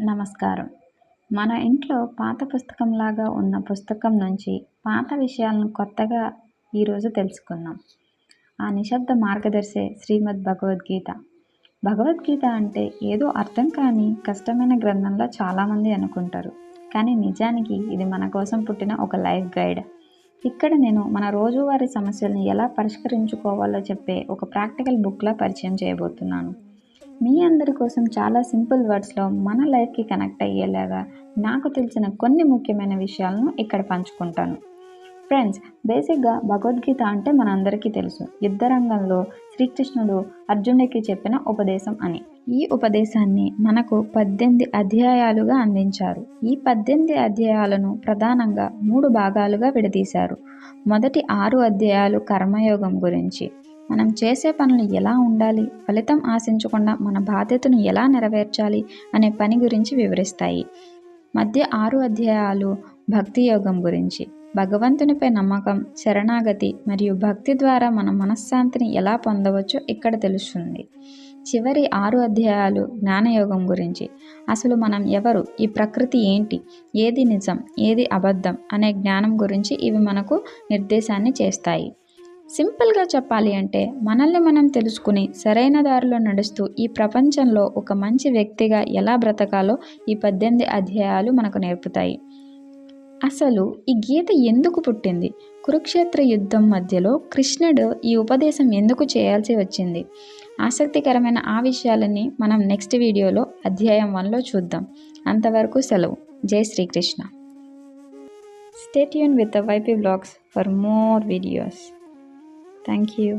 నమస్కారం. మన ఇంట్లో పాత పుస్తకంలాగా ఉన్న పుస్తకం నుంచి పాత విషయాలను కొత్తగా ఈరోజు తెలుసుకుందాం. ఆ నిశ్శబ్ద మార్గదర్శే శ్రీమద్ భగవద్గీత. భగవద్గీత అంటే ఏదో అర్థం కాని కష్టమైన గ్రంథంలా చాలామంది అనుకుంటారు. కానీ నిజానికి ఇది మన కోసం పుట్టిన ఒక లైఫ్ గైడ్. ఇక్కడ నేను మన రోజువారీ సమస్యలను ఎలా పరిష్కరించుకోవాలో చెప్పే ఒక ప్రాక్టికల్ బుక్లా పరిచయం చేయబోతున్నాను. మీ అందరి కోసం చాలా సింపుల్ వర్డ్స్లో మన లైఫ్కి కనెక్ట్ అయ్యేలాగా నాకు తెలిసిన కొన్ని ముఖ్యమైన విషయాలను ఇక్కడ పంచుకుంటాను. ఫ్రెండ్స్, బేసిక్గా భగవద్గీత అంటే మనందరికీ తెలుసు, యుద్ధరంగంలో శ్రీకృష్ణుడు అర్జునుడికి చెప్పిన ఉపదేశం అని. ఈ ఉపదేశాన్ని మనకు 18 అధ్యాయాలుగా అందించారు. ఈ 18 అధ్యాయాలను ప్రధానంగా 3 భాగాలుగా విడదీశారు. మొదటి 6 అధ్యాయాలు కర్మయోగం గురించి, మనం చేసే పనులు ఎలా ఉండాలి, ఫలితం ఆశించకుండా మన బాధ్యతను ఎలా నెరవేర్చాలి అనే పని గురించి వివరిస్తాయి. మధ్య 6 అధ్యాయాలు భక్తి యోగం గురించి, భగవంతునిపై నమ్మకం, శరణాగతి మరియు భక్తి ద్వారా మన మనశ్శాంతిని ఎలా పొందవచ్చో ఇక్కడ తెలుస్తుంది. చివరి 6 అధ్యాయాలు జ్ఞానయోగం గురించి, అసలు మనం ఎవరు, ఈ ప్రకృతి ఏంటి, ఏది నిజం, ఏది అబద్ధం అనే జ్ఞానం గురించి ఇవి మనకు నిర్దేశాన్ని చేస్తాయి. సింపుల్గా చెప్పాలి అంటే మనల్ని మనం తెలుసుకుని సరైన దారిలో నడుస్తూ ఈ ప్రపంచంలో ఒక మంచి వ్యక్తిగా ఎలా బ్రతకాలో ఈ 18 అధ్యాయాలు మనకు నేర్పుతాయి. అసలు ఈ గీత ఎందుకు పుట్టింది? కురుక్షేత్ర యుద్ధం మధ్యలో కృష్ణుడు ఈ ఉపదేశం ఎందుకు చేయాల్సి వచ్చింది? ఆసక్తికరమైన ఆ విషయాలని మనం నెక్స్ట్ వీడియోలో అధ్యాయం 1లో చూద్దాం. అంతవరకు సెలవు. జై Srikrishna. Stay tuned with the YP Vlogs for more videos. Thank you.